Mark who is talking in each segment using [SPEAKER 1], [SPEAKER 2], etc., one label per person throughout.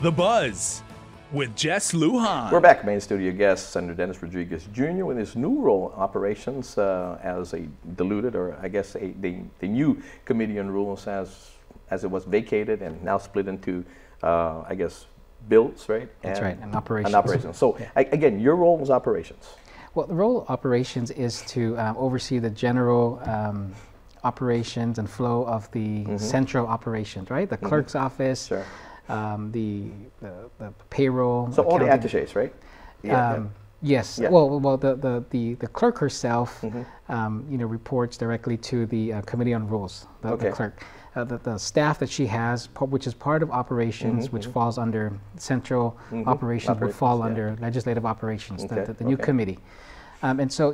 [SPEAKER 1] The Buzz with Jess Lujan.
[SPEAKER 2] We're back. Main studio guest, Senator Dennis Rodriguez Jr. with his new role operations as a diluted, or I guess the new Committee on Rules as it was vacated and now split into, I guess, bills, right?
[SPEAKER 3] That's right, and operations.
[SPEAKER 2] And operations. So again, your role was operations.
[SPEAKER 3] Well, the role of operations is to oversee the general operations and flow of the central operations, right? The clerk's office,
[SPEAKER 2] Sure.
[SPEAKER 3] The payroll.
[SPEAKER 2] So all the
[SPEAKER 3] accounting.
[SPEAKER 2] attachés, right?
[SPEAKER 3] Yes.
[SPEAKER 2] Yeah.
[SPEAKER 3] Well, the clerk herself, reports directly to the Committee on Rules. The clerk, the staff that she has, which is part of operations, which falls under central operations, would fall under legislative operations, the new committee. And so,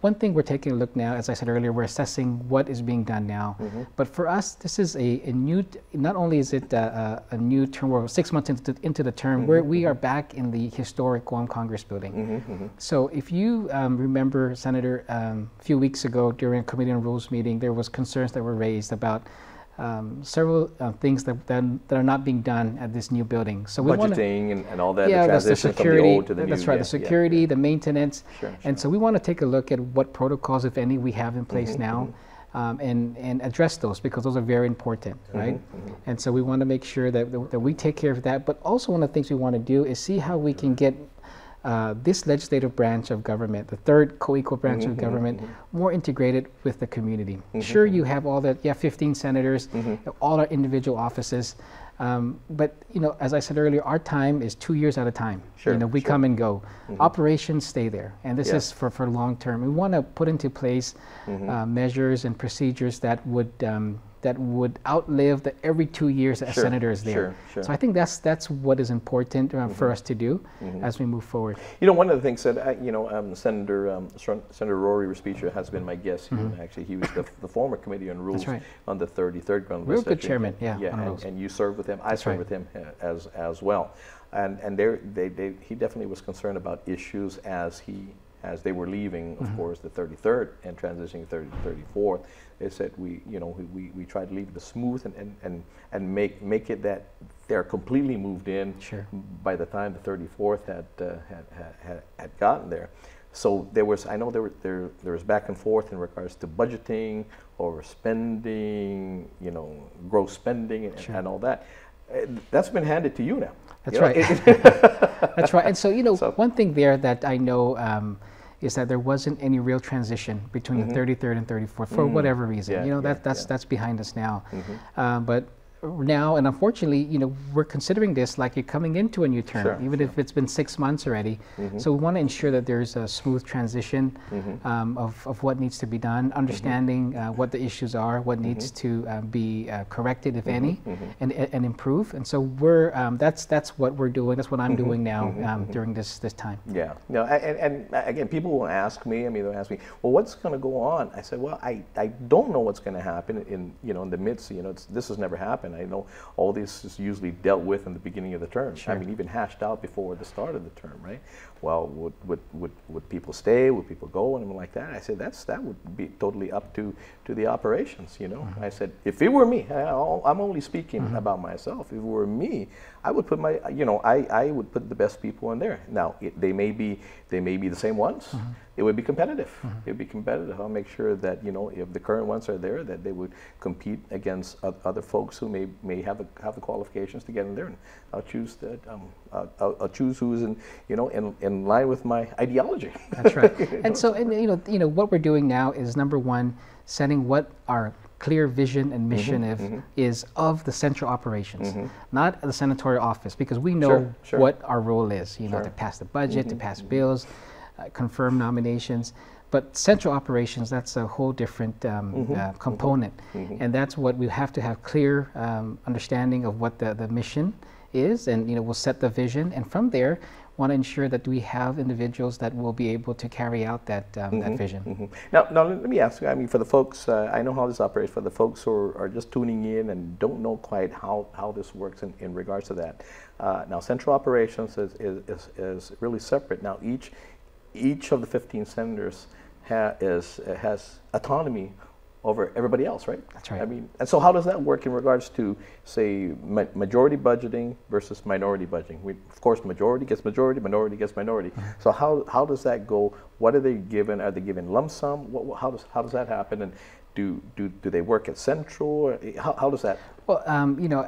[SPEAKER 3] one thing we're taking a look now, as I said earlier, we're assessing what is being done now. But for us, this is a new, not only is it a new term, we're 6 months into the term, we are back in the historic Guam Congress building. So if you remember, Senator, a few weeks ago during a Committee on Rules meeting, there was concerns that were raised about several things that are not being done at this new building. So we
[SPEAKER 2] budgeting and all that,
[SPEAKER 3] the
[SPEAKER 2] transition
[SPEAKER 3] security,
[SPEAKER 2] from the old to the new.
[SPEAKER 3] That's right, the security, the maintenance.
[SPEAKER 2] Sure,
[SPEAKER 3] and so we want to take a look at what protocols, if any, we have in place now and address those, because those are very important, right? And so we want to make sure that we take care of that. But also one of the things we want to do is see how we can get this legislative branch of government, the third co-equal branch of government, more integrated with the community. Sure, you have all that, 15 senators, all our individual offices, but as I said earlier, our time is 2 years at a time.
[SPEAKER 2] Sure,
[SPEAKER 3] we come and go. Operations stay there, and this is for long term. We want to put into place measures and procedures that would outlive the every 2 years that a senator is there.
[SPEAKER 2] Sure.
[SPEAKER 3] So I think that's what is important for us to do as we move forward.
[SPEAKER 2] One of the things that Senator Rory Respicia has been my guest. Actually, he was the former Committee on Rules on the 33rd Ground.
[SPEAKER 3] Real good chairman,
[SPEAKER 2] and you served with him. I served with him as well. And he definitely was concerned about issues as they were leaving, of course, the 33rd and transitioning to 34th. They said we try to leave it smooth and make it that they're completely moved in by the time the 34th had gotten there. So I know there was back and forth in regards to budgeting or spending, gross spending and all that. That's been handed to you now.
[SPEAKER 3] That's right. That's right. And so, one thing there that I know is that there wasn't any real transition between the 33rd and 34th for whatever reason. That's behind us now. But now, and unfortunately, we're considering this like you're coming into a new term, even if it's been 6 months already. So we want to ensure that there's a smooth transition of what needs to be done, understanding what the issues are, what needs to be corrected, if any, and improve. And so that's what we're doing. That's what I'm doing now during this time.
[SPEAKER 2] Yeah. And again, people will ask me. They'll ask me, well, what's going to go on? I said, well, I don't know what's going to happen in the midst. This has never happened. I know all this is usually dealt with in the beginning of the term. Even hashed out before the start of the term, right? Well, would people stay? Would people go? And like that. I said that would be totally up to the operations. I said if it were me, I'm only speaking about myself. If it were me, I would put I would put the best people in there. Now they may be the same ones. It would be competitive. It would be competitive. I'll make sure that if the current ones are there, that they would compete against other folks who may have the qualifications to get in there. And I'll choose I'll choose who's in line with my ideology.
[SPEAKER 3] That's right. And so what we're doing now is, number one, setting what our clear vision and mission is of the central operations, not the senatorial office, because we know what our role is. To pass the budget, to pass bills, confirm nominations. But central operations, that's a whole different component. And that's what we have to have clear understanding of what the mission is, and we'll set the vision, and from there want to ensure that we have individuals that will be able to carry out that vision.
[SPEAKER 2] Now let me ask you, for the folks, I know how this operates, for the folks who are just tuning in and don't know quite how this works in regards to that. Now central operations is really separate. Now each of the 15 senators has autonomy over everybody else, right?
[SPEAKER 3] That's right.
[SPEAKER 2] I mean, and so how does that work in regards to, say, majority budgeting versus minority budgeting? Of course, majority gets majority, minority gets minority. So how does that go? What are they given? Are they given lump sum? How does that happen? And do they work at Central? How does that?
[SPEAKER 3] Well,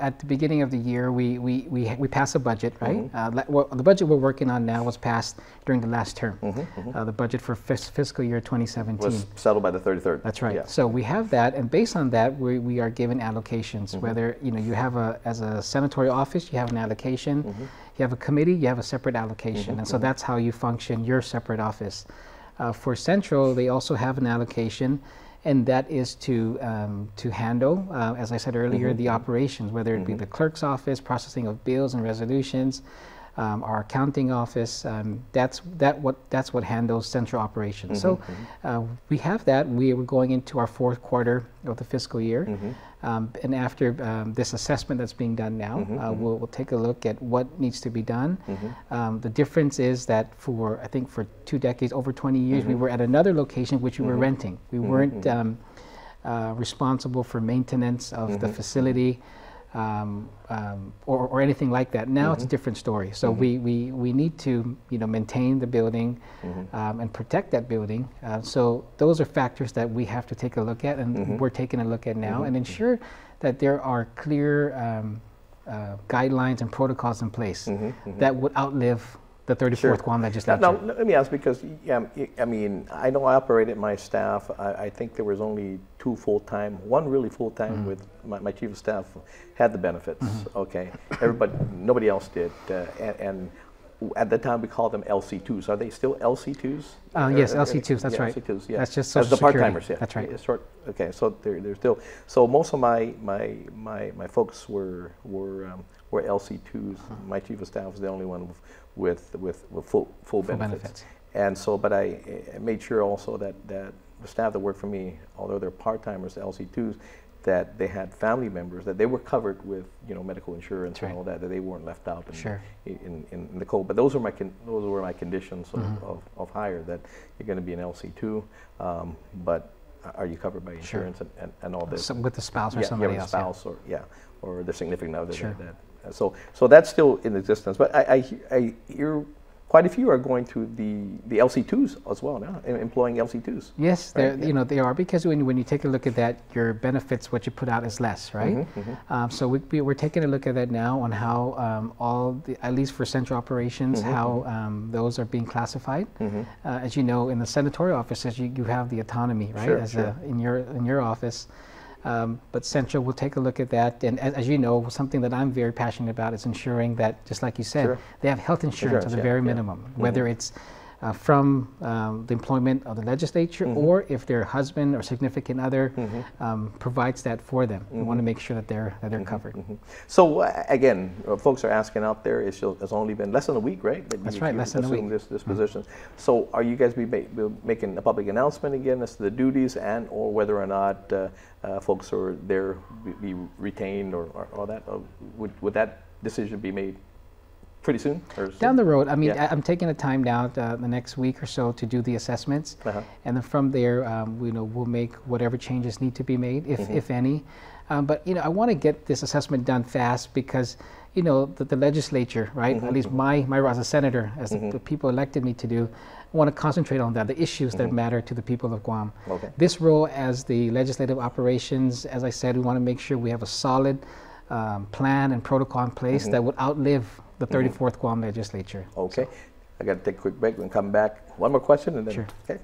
[SPEAKER 3] at the beginning of the year, we pass a budget, right? The budget we're working on now was passed during the last term. The budget for fiscal year 2017
[SPEAKER 2] was settled by the 33rd.
[SPEAKER 3] That's right.
[SPEAKER 2] Yeah.
[SPEAKER 3] So we have that, and based on that, we are given allocations. Whether you have as a senatorial office, you have an allocation. You have a committee, you have a separate allocation, and so that's how you function your separate office. For Central, they also have an allocation. And that is to handle, as I said earlier, the operations, whether it be the clerk's office, processing of bills and resolutions, our accounting office. That's what handles central operations. So we have that. We were going into our fourth quarter of the fiscal year, and after this assessment that's being done now, we'll take a look at what needs to be done. The difference is that I think for 2 decades, over 20 years, we were at another location which we were renting. We weren't responsible for maintenance of the facility. Or anything like that. Now it's a different story. So we need to maintain the building and protect that building. So those are factors that we have to take a look at, and we're taking a look at now, and ensure that there are clear guidelines and protocols in place that would outlive the 34th Guam legislature.
[SPEAKER 2] Now, let me ask, because I mean, I know I operated my staff. I think there was only 2 full-time, 1 really full-time with my chief of staff had the benefits. Okay, nobody else did, and at the time we called them LC2s. Are they still LC2s?
[SPEAKER 3] Yes, LC2s. That's right.
[SPEAKER 2] LC2s, yeah.
[SPEAKER 3] That's just Social
[SPEAKER 2] the
[SPEAKER 3] Security.
[SPEAKER 2] part-timers. Yeah,
[SPEAKER 3] that's right.
[SPEAKER 2] Okay, so they're still. So most of my folks were LC2s. My chief of staff was the only one with full benefits. And so, but I made sure also that the staff that worked for me, although they're part-timers, LC2s, that they had family members, that they were covered with medical insurance and all that they weren't left out in the cold. But those were my conditions of hire, that you're going to be an LC2, but are you covered by insurance and all this?
[SPEAKER 3] With the spouse or somebody else.
[SPEAKER 2] Spouse or the significant other. So that's still in existence. But I hear quite a few are going to the LC2s as well now, employing LC2s.
[SPEAKER 3] Yes, right? They are, because when you take a look at that, your benefits, what you put out is less, right? So we're taking a look at that now on how at least for central operations, how those are being classified. As you know, in the senatorial offices, you have the autonomy, right? In your office. But Central will take a look at that, and as you know, something that I'm very passionate about is ensuring that, just like you said, they have health insurance at the very minimum, whether it's from the employment of the legislature or if their husband or significant other provides that for them. We want to make sure that they're covered.
[SPEAKER 2] So again, folks are asking out there, it's only been less than a week, right?
[SPEAKER 3] That's right, less than a week.
[SPEAKER 2] This position. So are you guys making a public announcement again as to the duties and or whether or not folks are there be retained or all that? Would that decision be made pretty soon?
[SPEAKER 3] Down the road. I mean, I'm taking the time now the next week or so to do the assessments, and then from there, we'll make whatever changes need to be made, if any. But I want to get this assessment done fast because the legislature, right? At least my role as a senator, as the people elected me to do, I want to concentrate on that, the issues that matter to the people of Guam. This role as the legislative operations, as I said, we want to make sure we have a solid plan and protocol in place that would outlive the 34th Guam legislature.
[SPEAKER 2] Okay. I got to take a quick break and come back. One more question and then.
[SPEAKER 3] Sure.
[SPEAKER 2] Okay.